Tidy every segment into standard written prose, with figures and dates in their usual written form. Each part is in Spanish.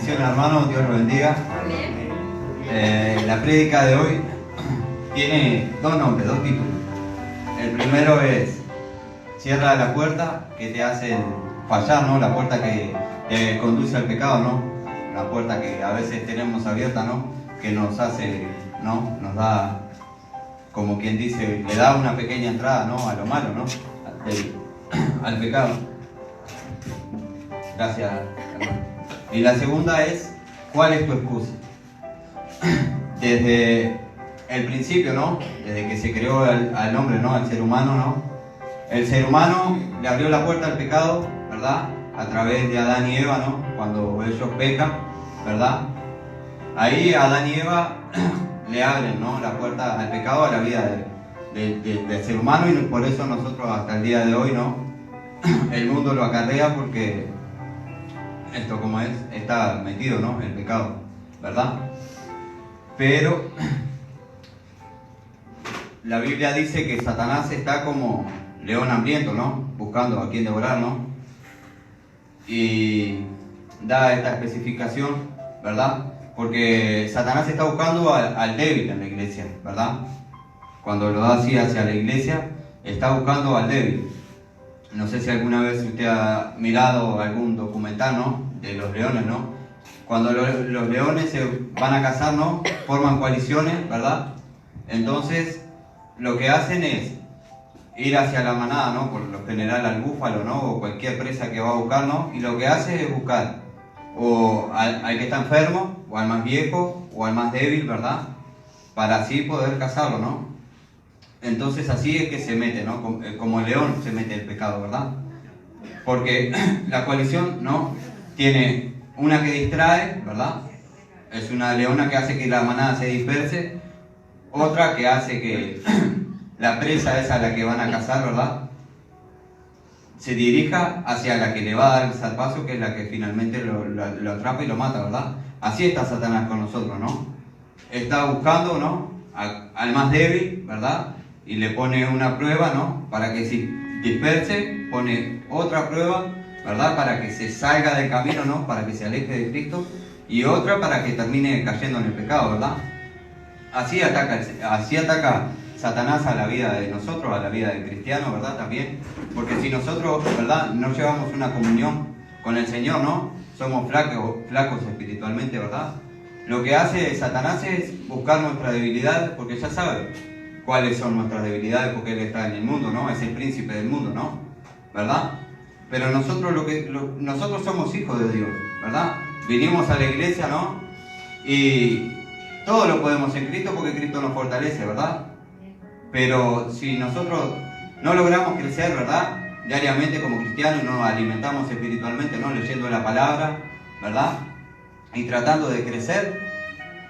Bendiciones, hermanos, Dios los bendiga. La prédica de hoy tiene dos nombres, dos títulos. El primero es cierra la puerta que te hace fallar, ¿no? La puerta que te conduce al pecado, ¿no? La puerta que a veces tenemos abierta, ¿no? Que nos hace, ¿no? Nos da, como quien dice, le da una pequeña entrada, ¿no? A lo malo, ¿no? Al pecado. Gracias, hermano. Y la segunda es, ¿cuál es tu excusa? Desde el principio, ¿no? Desde que se creó al hombre, ¿no? Al ser humano, ¿no? El ser humano le abrió la puerta al pecado, ¿verdad? A través de Adán y Eva, ¿no? Cuando ellos pecan, ¿verdad? Ahí Adán y Eva le abren, ¿no? La puerta al pecado, a la vida del ser humano, y por eso nosotros hasta el día de hoy, ¿no? El mundo lo acarrea porque esto como es, está metido, ¿no? El pecado, ¿verdad? Pero la Biblia dice que Satanás está como león hambriento, ¿no? Buscando a quien devorar, ¿no? Y da esta especificación, ¿verdad? Porque Satanás está buscando al débil en la iglesia, ¿verdad? Cuando lo da así hacia la iglesia, está buscando al débil. No sé si alguna vez usted ha mirado algún documental, ¿no? De los leones, ¿no? Cuando los leones se van a cazar, ¿no? Forman coaliciones, ¿verdad? Entonces, lo que hacen es ir hacia la manada, ¿no? Por lo general al búfalo, ¿no? O cualquier presa que va a buscar, ¿no? Y lo que hace es buscar o al que está enfermo, o al más viejo, o al más débil, ¿verdad? Para así poder cazarlo, ¿no? Entonces así es que se mete, ¿no? Como el león se mete el pecado, ¿verdad? Porque la coalición, ¿no? Tiene una que distrae, ¿verdad? Es una leona que hace que la manada se disperse. Otra que hace que la presa esa a la que van a cazar, ¿verdad? Se dirija hacia la que le va a dar el zarpazo, que es la que finalmente lo atrapa y lo mata, ¿verdad? Así está Satanás con nosotros, ¿no? Está buscando, ¿no? Al más débil, ¿verdad? Y le pone una prueba, ¿no? Para que se disperse, pone otra prueba, ¿verdad? Para que se salga del camino, ¿no? Para que se aleje de Cristo. Y otra para que termine cayendo en el pecado, ¿verdad? Así ataca Satanás a la vida de nosotros, a la vida del cristiano, ¿verdad? También. Porque si nosotros, ¿verdad? No llevamos una comunión con el Señor, ¿no? Somos flacos espiritualmente, ¿verdad? Lo que hace Satanás es buscar nuestra debilidad, porque ya sabe cuáles son nuestras debilidades, porque Él está en el mundo, ¿no? Es el príncipe del mundo, ¿no? ¿Verdad? Pero nosotros nosotros somos hijos de Dios, ¿verdad? Vinimos a la iglesia, ¿no? Y todo lo podemos en Cristo porque Cristo nos fortalece, ¿verdad? Pero si nosotros no logramos crecer, ¿verdad? Diariamente como cristianos, no nos alimentamos espiritualmente, ¿no? Leyendo la palabra, ¿verdad? Y tratando de crecer,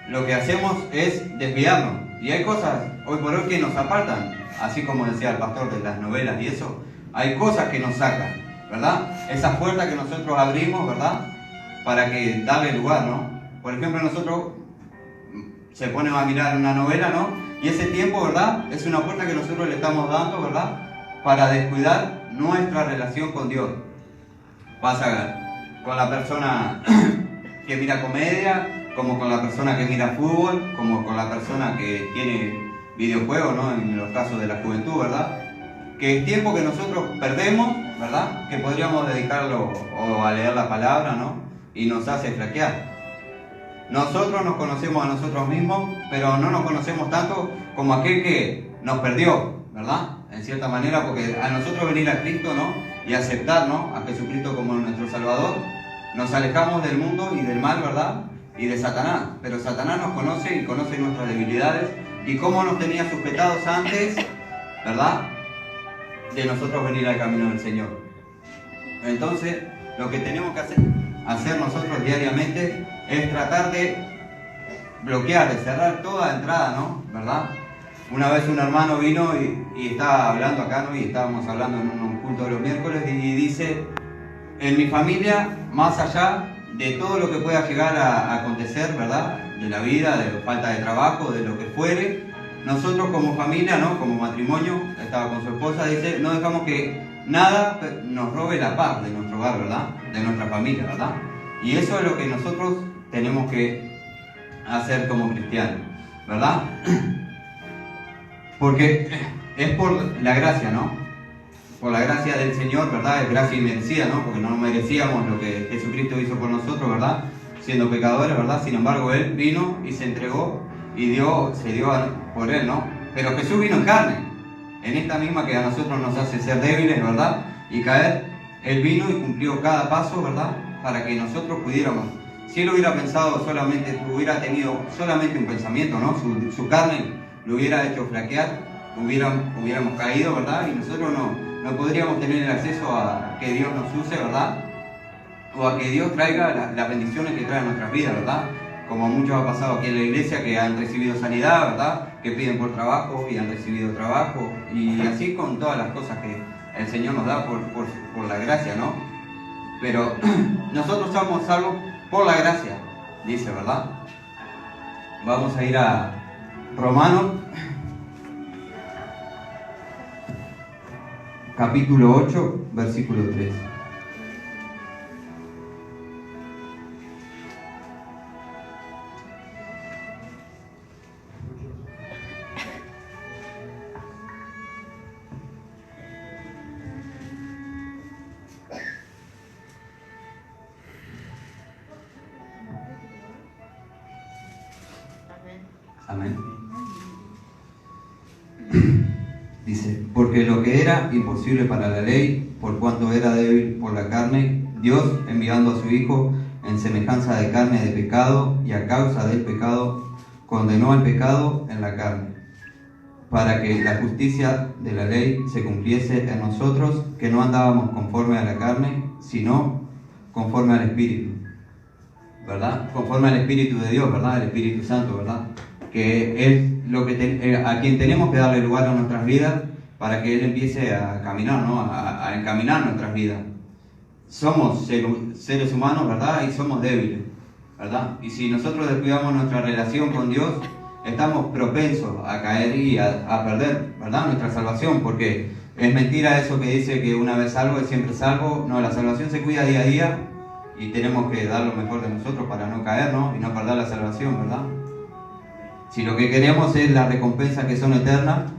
lo que hacemos es desviarnos. Y hay cosas hoy por hoy que nos apartan, así como decía el pastor de las novelas y eso, hay cosas que nos sacan, ¿verdad? Esas puertas que nosotros abrimos, ¿verdad? Para que darle lugar, ¿no? Por ejemplo, nosotros se ponen a mirar una novela, ¿no? Y ese tiempo, ¿verdad? Es una puerta que nosotros le estamos dando, ¿verdad? Para descuidar nuestra relación con Dios. Pasa con la persona que mira comedia, como con la persona que mira fútbol, como con la persona que tiene videojuegos, ¿no? En los casos de la juventud, ¿verdad? Que es tiempo que nosotros perdemos, ¿verdad? Que podríamos dedicarlo o a leer la palabra, ¿no? Y nos hace flaquear. Nosotros nos conocemos a nosotros mismos, pero no nos conocemos tanto como aquel que nos perdió, ¿verdad? En cierta manera, porque a nosotros venir a Cristo, ¿no? Y aceptar, ¿no? A Jesucristo como nuestro Salvador, nos alejamos del mundo y del mal, ¿verdad? Y de Satanás. Pero Satanás nos conoce y conoce nuestras debilidades y cómo nos tenía sujetados antes, ¿verdad? De nosotros venir al camino del Señor. Entonces, lo que tenemos que hacer nosotros diariamente es tratar de bloquear, de cerrar toda entrada, ¿no? ¿Verdad? Una vez un hermano vino y estaba hablando acá, ¿no? Y estábamos hablando en un culto de los miércoles y dice, en mi familia, más allá de todo lo que pueda llegar a acontecer, ¿verdad? De la vida, de falta de trabajo, de lo que fuere, nosotros como familia, ¿no? Como matrimonio, estaba con su esposa, dice, no dejamos que nada nos robe la paz de nuestro hogar, ¿verdad? De nuestra familia, ¿verdad? Y eso es lo que nosotros tenemos que hacer como cristianos, ¿verdad? Porque es por la gracia, ¿no? Por la gracia del Señor, ¿verdad? Es gracia inmerecida, ¿no? Porque no merecíamos lo que Jesucristo hizo por nosotros, ¿verdad? Siendo pecadores, ¿verdad? Sin embargo, Él vino y se entregó y se dio por Él, ¿no? Pero Jesús vino en carne, en esta misma que a nosotros nos hace ser débiles, ¿verdad? Y caer. Él vino y cumplió cada paso, ¿verdad? Para que nosotros pudiéramos. Si Él hubiera pensado solamente, hubiera tenido solamente un pensamiento, ¿no? Su carne lo hubiera hecho flaquear, hubiéramos caído, ¿verdad? Y nosotros no podríamos tener el acceso a que Dios nos use, ¿verdad? O a que Dios traiga las bendiciones que trae a nuestras vidas, ¿verdad? Como muchos ha pasado aquí en la iglesia, que han recibido sanidad, ¿verdad? Que piden por trabajo y han recibido trabajo. Y así con todas las cosas que el Señor nos da por la gracia, ¿no? Pero nosotros somos salvos por la gracia, dice, ¿verdad? Vamos a ir a Romanos, capítulo 8, versículo 3. Amén. Dice, porque lo que era imposible para la ley, por cuanto era débil por la carne, Dios, enviando a su Hijo en semejanza de carne de pecado, y a causa del pecado, condenó al pecado en la carne, para que la justicia de la ley se cumpliese en nosotros, que no andábamos conforme a la carne, sino conforme al Espíritu, ¿verdad? Conforme al Espíritu de Dios, ¿verdad? El Espíritu Santo, ¿verdad? Que es lo que a quien tenemos que darle lugar a nuestras vidas para que Él empiece a caminar, ¿no? A encaminar nuestras vidas. Somos seres humanos, ¿verdad? Y somos débiles, ¿verdad? Y si nosotros descuidamos nuestra relación con Dios, estamos propensos a caer y a perder, ¿verdad? Nuestra salvación, porque es mentira eso que dice que una vez salvo es siempre salvo. No, la salvación se cuida día a día y tenemos que dar lo mejor de nosotros para no caer, ¿no? Y no perder la salvación, ¿verdad? Si lo que queremos es las recompensas que son eternas,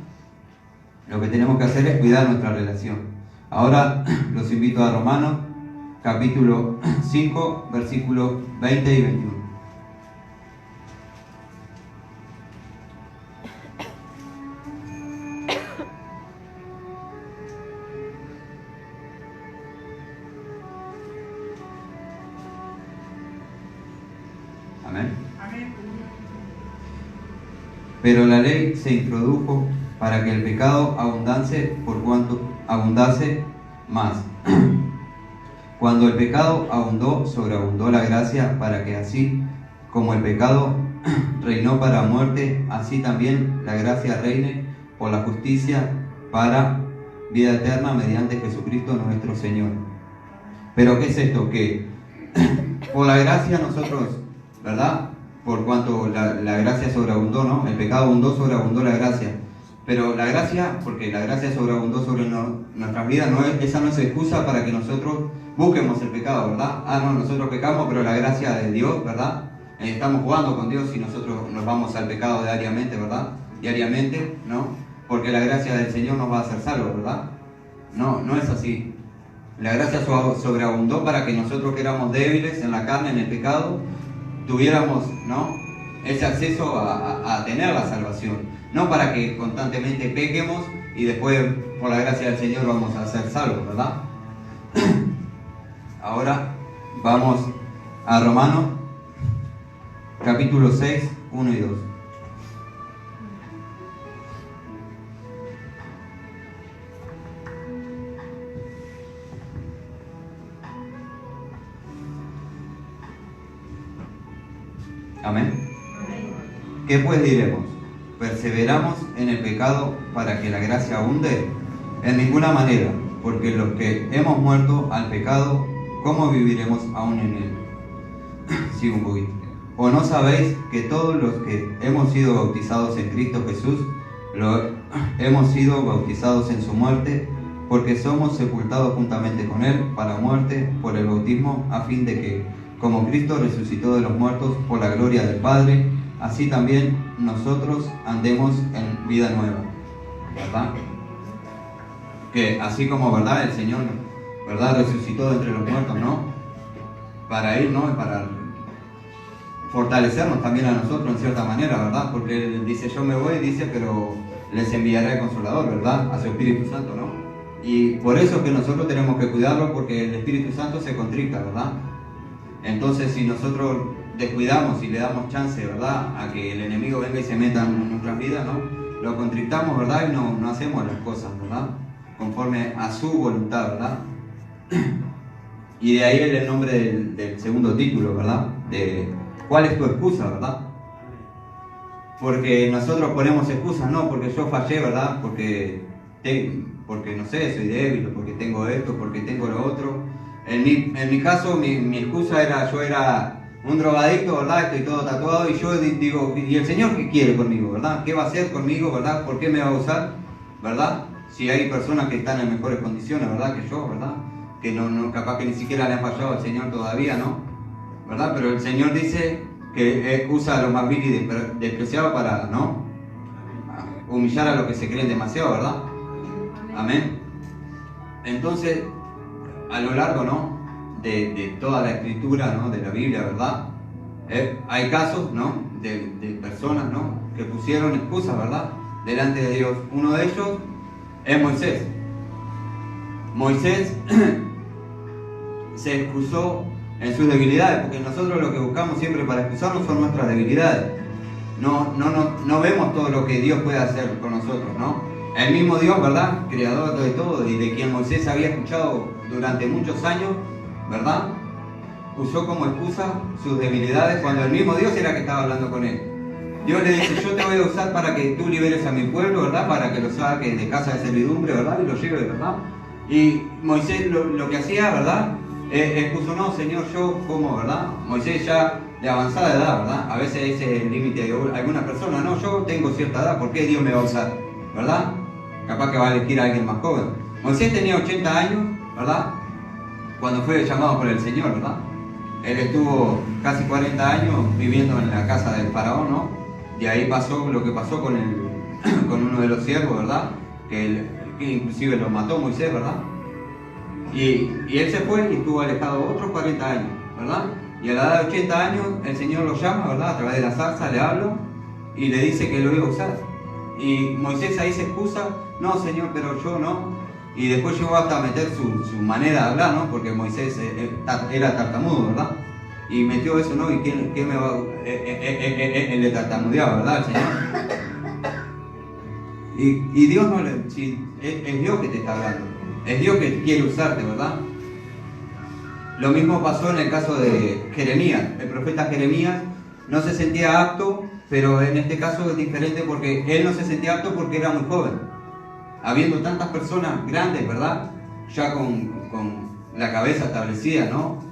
lo que tenemos que hacer es cuidar nuestra relación. Ahora los invito a Romanos, capítulo 5, versículos 20 y 21. Amén. Pero la ley se introdujo para que el pecado abundase por cuanto abundase más. Cuando el pecado abundó, sobreabundó la gracia, para que así como el pecado reinó para muerte, así también la gracia reine por la justicia para vida eterna mediante Jesucristo nuestro Señor. Pero ¿qué es esto? Que por la gracia nosotros, ¿verdad? Por cuanto la gracia sobreabundó, ¿no? El pecado abundó, sobreabundó la gracia. Pero la gracia, porque la gracia sobreabundó sobre nuestras vidas, esa no es excusa para que nosotros busquemos el pecado, ¿verdad? No, nosotros pecamos, pero la gracia de Dios, ¿verdad? Estamos jugando con Dios y nosotros nos vamos al pecado diariamente, ¿verdad? Diariamente, ¿no? Porque la gracia del Señor nos va a hacer salvos, ¿verdad? No es así. La gracia sobreabundó para que nosotros que éramos débiles en la carne, en el pecado, tuviéramos, ¿no? Ese acceso a tener la salvación, no para que constantemente pequemos y después por la gracia del Señor vamos a ser salvos, ¿verdad? Ahora vamos a Romanos capítulo 6, 1 y 2. Amén. ¿Qué pues diremos? ¿Perseveramos en el pecado para que la gracia abunde? En ninguna manera, porque los que hemos muerto al pecado, ¿cómo viviremos aún en él? Sigo un poquito. ¿O no sabéis que todos los que hemos sido bautizados en Cristo Jesús, hemos sido bautizados en su muerte? Porque somos sepultados juntamente con él para muerte por el bautismo, a fin de que como Cristo resucitó de los muertos por la gloria del Padre, así también nosotros andemos en vida nueva, ¿verdad? Que así como, ¿verdad?, el Señor, ¿verdad?, resucitó de entre los muertos, ¿no? Para ir, ¿no?, para fortalecernos también a nosotros en cierta manera, ¿verdad? Porque Él dice, yo me voy, dice, pero les enviaré al Consolador, ¿verdad?, a su Espíritu Santo, ¿no? Y por eso es que nosotros tenemos que cuidarlo, porque el Espíritu Santo se contricta, ¿verdad? Entonces, si nosotros descuidamos y le damos chance, ¿verdad?, a que el enemigo venga y se meta en nuestras vidas, ¿no?, lo contrictamos, ¿verdad?, y no hacemos las cosas, ¿verdad?, conforme a su voluntad, ¿verdad? Y de ahí el nombre del segundo título, ¿verdad?, de ¿cuál es tu excusa, verdad? Porque nosotros ponemos excusas, no, porque yo fallé, ¿verdad?, porque no sé, soy débil, porque tengo esto, porque tengo lo otro. En mi caso, mi excusa era, yo era un drogadicto, ¿verdad?, estoy todo tatuado, y yo digo, ¿y el Señor qué quiere conmigo, verdad? ¿Qué va a hacer conmigo, verdad? ¿Por qué me va a usar, verdad? Si hay personas que están en mejores condiciones, ¿verdad?, que yo, ¿verdad?, que no capaz que ni siquiera le han fallado al Señor todavía, ¿no?, ¿verdad? Pero el Señor dice que usa a los más vil y despreciados para, ¿no?, humillar a los que se creen demasiado, ¿verdad? Amén. Entonces, a lo largo, ¿no?, de toda la escritura, ¿no?, de la Biblia, ¿verdad?, hay casos, ¿no?, de personas, ¿no?, que pusieron excusas, ¿verdad?, delante de Dios. Uno de ellos es Moisés. Moisés se excusó en sus debilidades, porque nosotros lo que buscamos siempre para excusarnos son nuestras debilidades. No vemos todo lo que Dios puede hacer con nosotros, ¿no? El mismo Dios, ¿verdad?, creador de todo y de quien Moisés había escuchado durante muchos años, ¿verdad?, usó como excusa sus debilidades cuando el mismo Dios era que estaba hablando con él. Dios le dice, yo te voy a usar para que tú liberes a mi pueblo, ¿verdad?, para que lo saques de casa de servidumbre, ¿verdad?, y lo lleves, ¿verdad? Y Moisés lo que hacía, ¿verdad?, expuso, no, Señor, yo como, ¿verdad? Moisés ya de avanzada edad, ¿verdad? A veces ese es el límite de algunas personas, no, yo tengo cierta edad, ¿por qué Dios me va a usar? ¿Verdad? Capaz que va a elegir a alguien más joven. Moisés tenía 80 años, ¿verdad?, cuando fue llamado por el Señor, ¿verdad? Él estuvo casi 40 años viviendo en la casa del faraón, ¿no? Y ahí pasó lo que pasó con uno de los siervos, ¿verdad?, que inclusive lo mató Moisés, ¿verdad? Y él se fue y estuvo alejado otros 40 años, ¿verdad? Y a la edad de 80 años el Señor lo llama, ¿verdad?, a través de la zarza le habla y le dice que lo iba a usar. Y Moisés ahí se excusa, no, Señor, pero yo no. Y después llegó hasta a meter su manera de hablar, ¿no?, porque Moisés era tartamudo, ¿verdad? Y metió eso, ¿no? ¿Y qué me va él le tartamudeaba, ¿verdad?, el Señor. Y Dios no le... Si, es Dios que te está hablando. Es Dios que quiere usarte, ¿verdad? Lo mismo pasó en el caso de Jeremías. El profeta Jeremías no se sentía apto, pero en este caso es diferente porque él no se sentía apto porque era muy joven. Habiendo tantas personas grandes, ¿verdad?, ya con la cabeza establecida, ¿no?,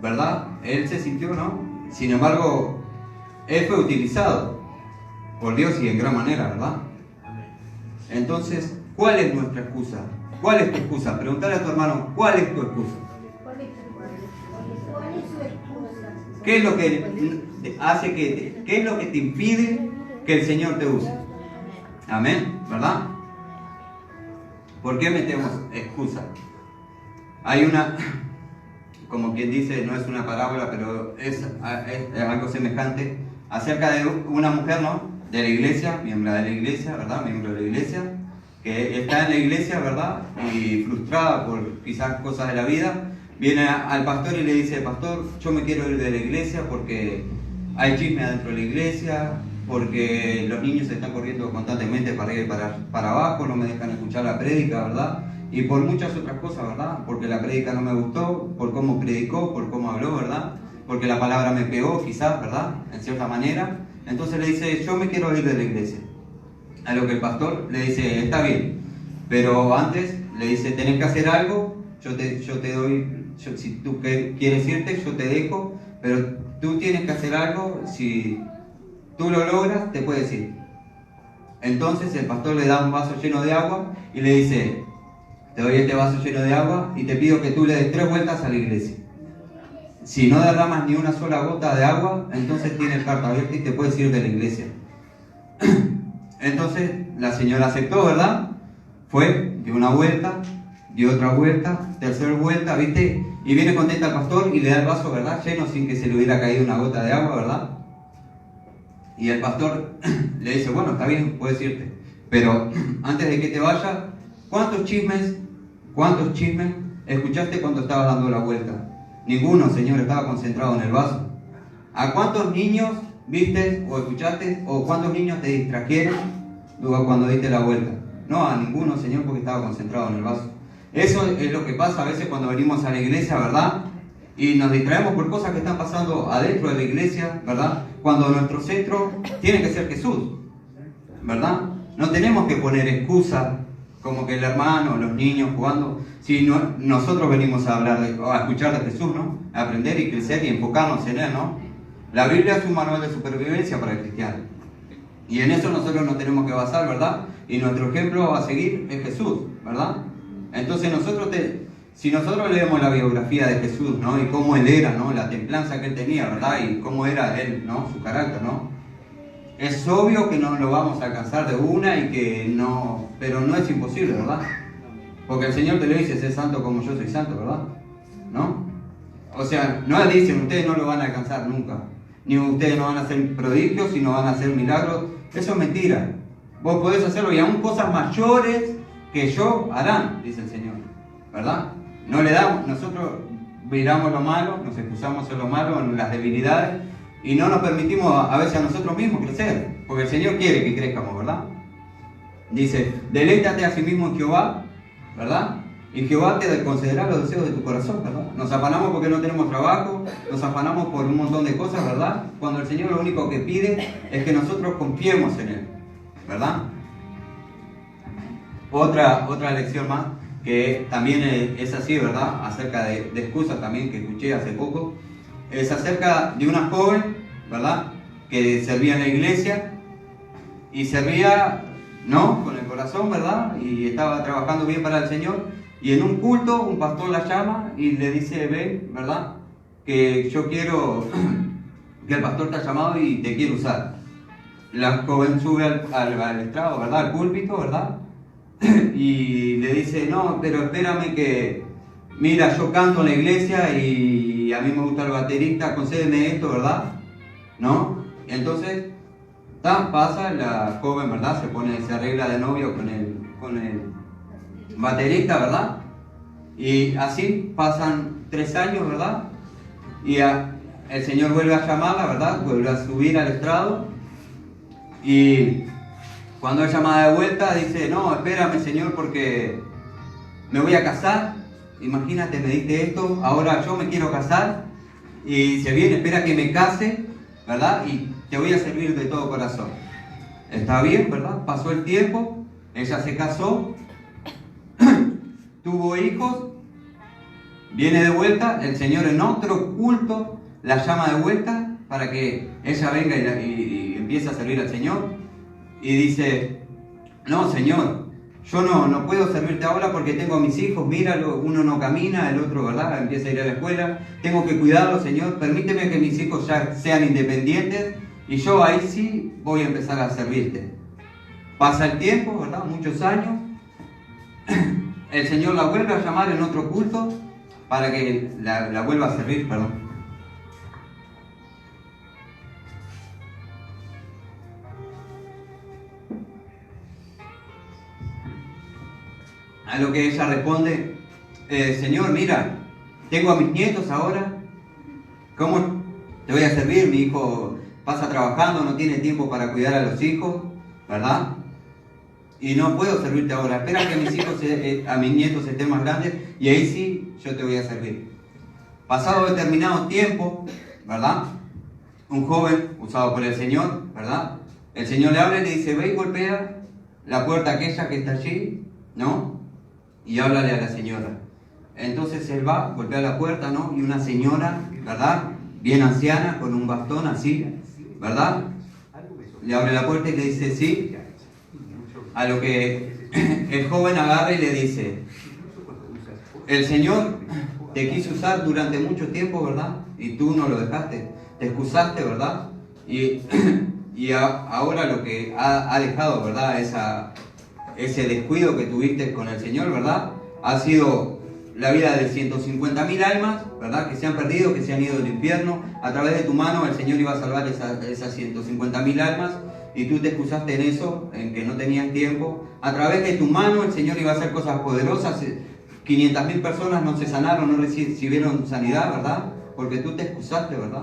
¿verdad? Él se sintió, ¿no? Sin embargo, él fue utilizado por Dios y en gran manera, ¿verdad? Entonces, ¿cuál es nuestra excusa? ¿Cuál es tu excusa? Pregúntale a tu hermano, ¿cuál es tu excusa? ¿Qué es lo que hace qué es lo que te impide que el Señor te use? Amén, ¿verdad? ¿Por qué metemos excusa? Hay una, como quien dice, no es una parábola, pero es algo semejante, acerca de una mujer, ¿no?, de la iglesia, miembro de la iglesia, ¿verdad?, miembro de la iglesia, que está en la iglesia, ¿verdad?, y frustrada por quizás cosas de la vida, viene al pastor y le dice, pastor, yo me quiero ir de la iglesia porque hay chisme adentro de la iglesia, porque los niños se están corriendo constantemente para ir para abajo, no me dejan escuchar la prédica, ¿verdad?, y por muchas otras cosas, ¿verdad?, porque la prédica no me gustó, por cómo predicó, por cómo habló, ¿verdad?, porque la palabra me pegó quizás, ¿verdad?, en cierta manera. Entonces le dice, yo me quiero ir de la iglesia. A lo que el pastor le dice, está bien, pero antes le dice, tenés que hacer algo, yo te doy, si tú quieres irte, yo te dejo, pero tú tienes que hacer algo, si tú lo logras, te puedes ir. Entonces el pastor le da un vaso lleno de agua y le dice, te doy este vaso lleno de agua y te pido que tú le des 3 vueltas a la iglesia. si no derramas ni una sola gota de agua, entonces tienes carta abierta y te puedes ir de la iglesia. Entonces la señora aceptó, ¿verdad? Fue, dio una vuelta, dio otra vuelta, tercera vuelta, ¿viste? Y viene contenta al pastor y le da el vaso, ¿verdad? Lleno, sin que se le hubiera caído una gota de agua, ¿verdad? Y el pastor le dice, bueno, está bien, puedes irte. Pero antes de que te vayas, ¿cuántos chismes escuchaste cuando estabas dando la vuelta? Ninguno, Señor, estaba concentrado en el vaso. ¿A cuántos niños viste o escuchaste? ¿O cuántos niños te distrajeron cuando diste la vuelta? No, a ninguno, Señor, porque estaba concentrado en el vaso. Eso es lo que pasa a veces cuando venimos a la iglesia, ¿verdad? Y nos distraemos por cosas que están pasando adentro de la iglesia, ¿verdad? Cuando nuestro centro tiene que ser Jesús, ¿verdad? No tenemos que poner excusas como que el hermano, los niños jugando. Si no, nosotros venimos a hablar a escuchar de Jesús, ¿no? A aprender y crecer y enfocarnos en Él, ¿no? La Biblia es un manual de supervivencia para el cristiano. Y en eso nosotros nos tenemos que basar, ¿verdad? Y nuestro ejemplo a seguir es Jesús, ¿verdad? Entonces si nosotros leemos la biografía de Jesús, ¿no? Y cómo Él era, ¿no? La templanza que Él tenía, ¿verdad? Y cómo era Él, ¿no? Su carácter, ¿no? Es obvio que no lo vamos a alcanzar de una y que no... Pero no es imposible, ¿verdad? Porque el Señor te lo dice, sé santo como yo soy santo, ¿verdad? ¿No? O sea, no le dicen, ustedes no lo van a alcanzar nunca. Ni ustedes no van a hacer prodigios, ni no van a hacer milagros. Eso es mentira. Vos podés hacerlo y aún cosas mayores que yo harán, dice el Señor, ¿verdad? No le damos, nosotros miramos lo malo, nos excusamos en lo malo, en las debilidades, y no nos permitimos a veces a nosotros mismos crecer, porque el Señor quiere que crezcamos, ¿verdad? Dice, deleítate a sí mismo en Jehová, ¿verdad? Y Jehová te concederá los deseos de tu corazón, ¿verdad? Nos afanamos porque no tenemos trabajo, nos afanamos por un montón de cosas, ¿verdad? Cuando el Señor lo único que pide es que nosotros confiemos en Él, ¿verdad? Otra lección más, que también es así, ¿verdad? Acerca de excusas también que escuché hace poco, es acerca de una joven, ¿verdad? Que servía en la iglesia y servía, ¿no? Con el corazón, ¿verdad? Y estaba trabajando bien para el Señor. Y en un culto, un pastor la llama y le dice, ven, ¿verdad? Que yo quiero, que el pastor te ha llamado y te quiere usar. La joven sube al estrado, ¿verdad? Al púlpito, ¿verdad? Y le dice, no, pero espérame que, mira, yo canto en la iglesia y a mí me gusta el baterista, concédeme esto, ¿verdad? ¿No? Entonces, pasa, la joven, ¿verdad? Se arregla de novio con el baterista, ¿verdad? Y así pasan 3 años, ¿verdad? Y el Señor vuelve a llamarla, ¿verdad? Vuelve a subir al estrado y cuando es llamada de vuelta dice, no, espérame, Señor, porque me voy a casar. Imagínate, me diste esto, ahora yo me quiero casar y se viene, espera que me case, ¿verdad? Y te voy a servir de todo corazón. Está bien, ¿verdad? Pasó el tiempo, ella se casó, tuvo hijos, viene de vuelta, el Señor en otro culto la llama de vuelta para que ella venga y empiece a servir al Señor. Y dice, no, Señor, yo no puedo servirte ahora porque tengo a mis hijos, míralo, uno no camina, el otro, ¿verdad? Empieza a ir a la escuela, tengo que cuidarlo, Señor, permíteme que mis hijos ya sean independientes y yo ahí sí voy a empezar a servirte. Pasa el tiempo, ¿verdad? Muchos años, el Señor la vuelve a llamar en otro culto para que la vuelva a servir, perdón. A lo que ella responde, Señor, mira, tengo a mis nietos ahora, ¿cómo te voy a servir? Mi hijo pasa trabajando, no tiene tiempo para cuidar a los hijos, ¿verdad? Y no puedo servirte ahora, espera que mis hijos, a mis nietos estén más grandes y ahí sí yo te voy a servir. Pasado determinado tiempo, ¿verdad? Un joven usado por el Señor, ¿verdad? El Señor le habla y le dice, ve y golpea la puerta aquella que está allí, ¿no? Y háblale a la señora. Entonces él va, golpea la puerta, ¿no? Y una señora, ¿verdad? Bien anciana, con un bastón así, ¿verdad? Le abre la puerta y le dice sí. A lo que el joven agarra y le dice, el Señor te quiso usar durante mucho tiempo, ¿verdad? Y tú no lo dejaste, te excusaste, ¿verdad? Y ahora lo que ha dejado, ¿verdad? Ese descuido que tuviste con el Señor, ¿verdad? Ha sido la vida de 150.000 almas, ¿verdad? Que se han perdido, que se han ido al infierno. A través de tu mano el Señor iba a salvar esas 150.000 almas y tú te excusaste en eso, en que no tenías tiempo. A través de tu mano el Señor iba a hacer cosas poderosas. 500.000 personas no se sanaron, no recibieron sanidad, ¿verdad? Porque tú te excusaste, ¿verdad?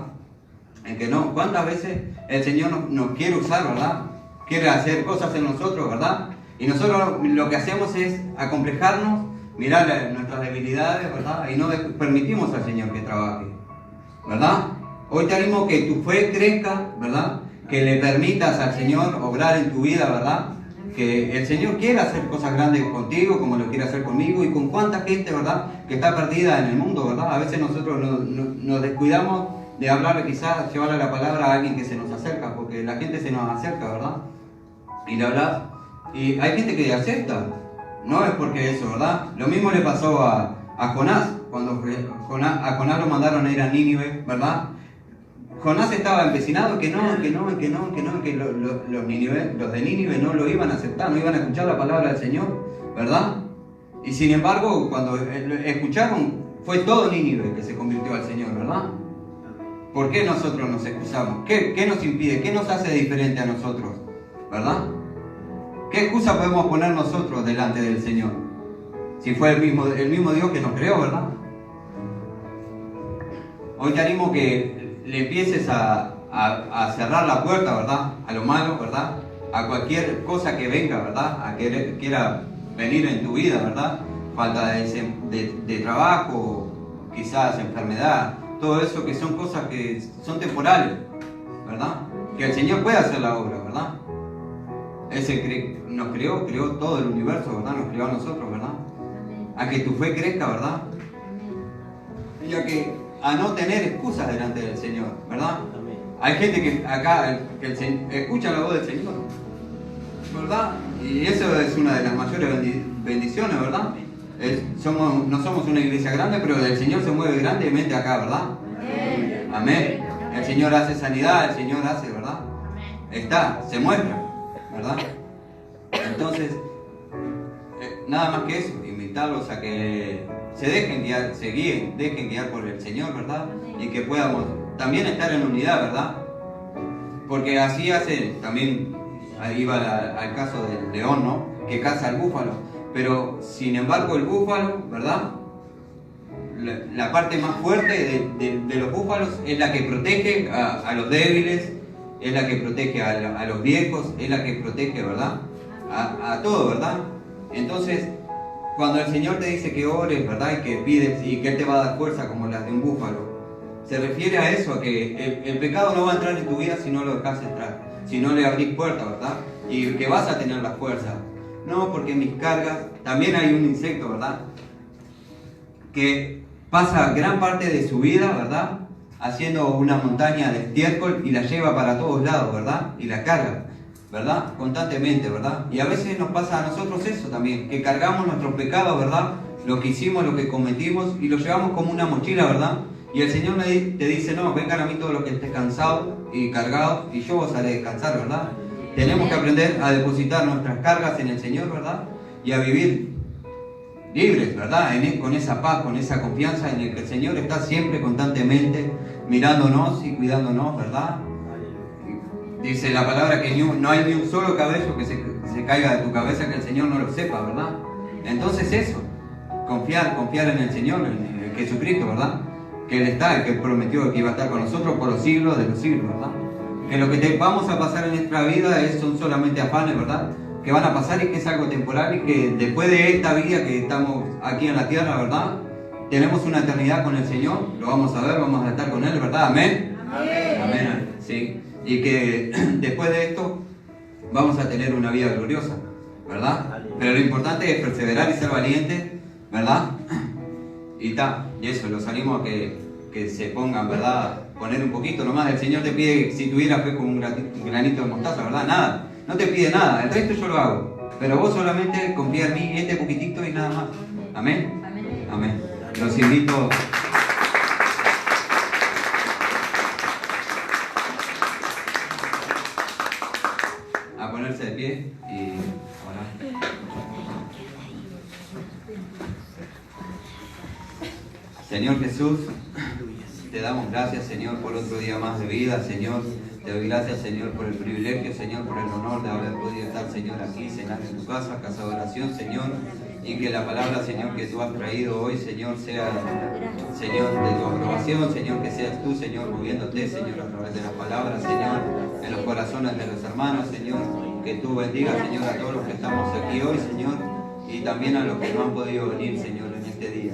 En que no. ¿Cuántas veces el Señor nos quiere usar, ¿verdad? Quiere hacer cosas en nosotros, ¿verdad? Y nosotros lo que hacemos es acomplejarnos, mirar nuestras debilidades, ¿verdad? Y no permitimos al Señor que trabaje, ¿verdad? Hoy te animo que tu fe crezca, ¿verdad? Que le permitas al Señor obrar en tu vida, ¿verdad? Que el Señor quiera hacer cosas grandes contigo, como lo quiere hacer conmigo, y con cuánta gente, ¿verdad? Que está perdida en el mundo, ¿verdad? A veces nosotros nos descuidamos de hablarle, quizás llevarle la palabra a alguien que se nos acerca, porque la gente se nos acerca, ¿verdad? Y le hablas, y hay gente que acepta, no es porque eso, ¿verdad? Lo mismo le pasó a Jonás, cuando a Jonás lo mandaron a ir a Nínive, ¿verdad? Jonás estaba empecinado que los de Nínive no lo iban a aceptar, no iban a escuchar la palabra del Señor, ¿verdad? Y sin embargo, cuando escucharon, fue todo Nínive que se convirtió al Señor, ¿verdad? ¿Por qué nosotros nos excusamos? ¿Qué nos impide? ¿Qué nos hace diferente a nosotros? ¿Verdad? ¿Qué excusa podemos poner nosotros delante del Señor? Si fue el mismo Dios que nos creó, ¿verdad? Hoy te animo que le empieces a cerrar la puerta, ¿verdad? A lo malo, ¿verdad? A cualquier cosa que venga, ¿verdad? A que quiera venir en tu vida, ¿verdad? Falta de trabajo, quizás enfermedad, todo eso que son cosas que son temporales, ¿verdad? Que el Señor puede hacer la obra, ¿verdad? Nos creó todo el universo, ¿verdad? Nos creó a nosotros, ¿verdad? A que tu fe crezca, ¿verdad? Y a no tener excusas delante del Señor, ¿verdad? Hay gente que acá escucha la voz del Señor, ¿verdad? Y eso es una de las mayores bendiciones, ¿verdad? No somos una iglesia grande, pero el Señor se mueve grandemente acá, ¿verdad? Amén. El Señor hace sanidad, el Señor hace, ¿verdad? Se muestra, ¿verdad? Entonces, nada más que eso, invitarlos a que se dejen guiar por el Señor, ¿verdad? Y que podamos también estar en unidad, ¿verdad? Porque así también iba al caso del león, ¿no? Que caza al búfalo. Pero, sin embargo, el búfalo, ¿verdad? La parte más fuerte de los búfalos es la que protege a los débiles, es la que protege a los viejos, es la que protege, ¿verdad? A todo, ¿verdad? Entonces, cuando el Señor te dice que ores, ¿verdad? Y que pides y que Él te va a dar fuerza como las de un búfalo, se refiere a eso, a que el pecado no va a entrar en tu vida si no lo dejas entrar, si no le abrís puerta, ¿verdad? Y que vas a tener la fuerza. No, porque en mis cargas también hay un insecto, ¿verdad? Que pasa gran parte de su vida, ¿verdad? Haciendo una montaña de estiércol y la lleva para todos lados, ¿verdad? Y la carga, ¿verdad? Constantemente, ¿verdad? Y a veces nos pasa a nosotros eso también, que cargamos nuestros pecados, ¿verdad? Lo que hicimos, lo que cometimos y lo llevamos como una mochila, ¿verdad? Y el Señor te dice, no, vengan a mí todos los que estés cansados y cargados y yo os haré descansar, ¿verdad? Tenemos que aprender a depositar nuestras cargas en el Señor, ¿verdad? Y a vivir libres, ¿verdad? Con esa paz, con esa confianza en el que el Señor está siempre, constantemente, mirándonos y cuidándonos, ¿verdad? Dice la palabra que no hay ni un solo cabello que se caiga de tu cabeza que el Señor no lo sepa, ¿verdad? Entonces eso, confiar en el Señor, en Jesucristo, ¿verdad? Que Él está, el que prometió que iba a estar con nosotros por los siglos de los siglos, ¿verdad? Que lo que vamos a pasar en nuestra vida son solamente afanes, ¿verdad? Que van a pasar y que es algo temporal y que después de esta vida que estamos aquí en la tierra, ¿verdad? Tenemos una eternidad con el Señor, lo vamos a ver, vamos a estar con Él, ¿verdad? Amén. Amén. Amén. Sí. Y que después de esto vamos a tener una vida gloriosa, ¿verdad? Pero lo importante es perseverar y ser valientes, ¿verdad? Y eso, los animo a que se pongan, ¿verdad? Poner un poquito nomás. El Señor te pide, si tuviera fe como un granito de mostaza, ¿verdad? Nada, no te pide nada, el resto yo lo hago. Pero vos solamente confía en mí, este poquitito y nada más. Amén. Amén. Los invito a ponerse de pie y orar. Señor Jesús, te damos gracias, Señor, por otro día más de vida, Señor. Te doy gracias, Señor, por el privilegio, Señor, por el honor de haber podido estar, Señor, aquí, cenar en tu casa, casa de oración, Señor. Y que la palabra, Señor, que tú has traído hoy, Señor, sea, Señor, de tu aprobación, Señor, que seas tú, Señor, moviéndote, Señor, a través de la palabra, Señor, en los corazones de los hermanos, Señor. Que tú bendigas, Señor, a todos los que estamos aquí hoy, Señor, y también a los que no han podido venir, Señor, en este día.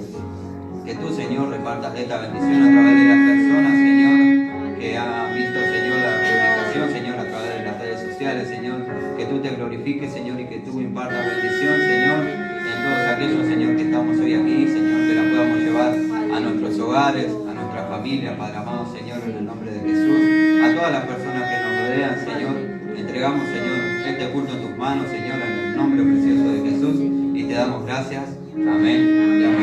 Que tú, Señor, repartas esta bendición a través de las personas, Señor, que han visto, Señor, la publicación, Señor, a través de las redes sociales, Señor. Que tú te glorifiques, Señor, y que tú impartas bendición, Señor, en todos aquellos, Señor, que estamos hoy aquí, Señor, que la podamos llevar a nuestros hogares, a nuestras familias, Padre amado, Señor, en el nombre de Jesús. A todas las personas que nos rodean, Señor, entregamos, Señor, este culto en tus manos, Señor, en el nombre precioso de Jesús, y te damos gracias. Amén y amén.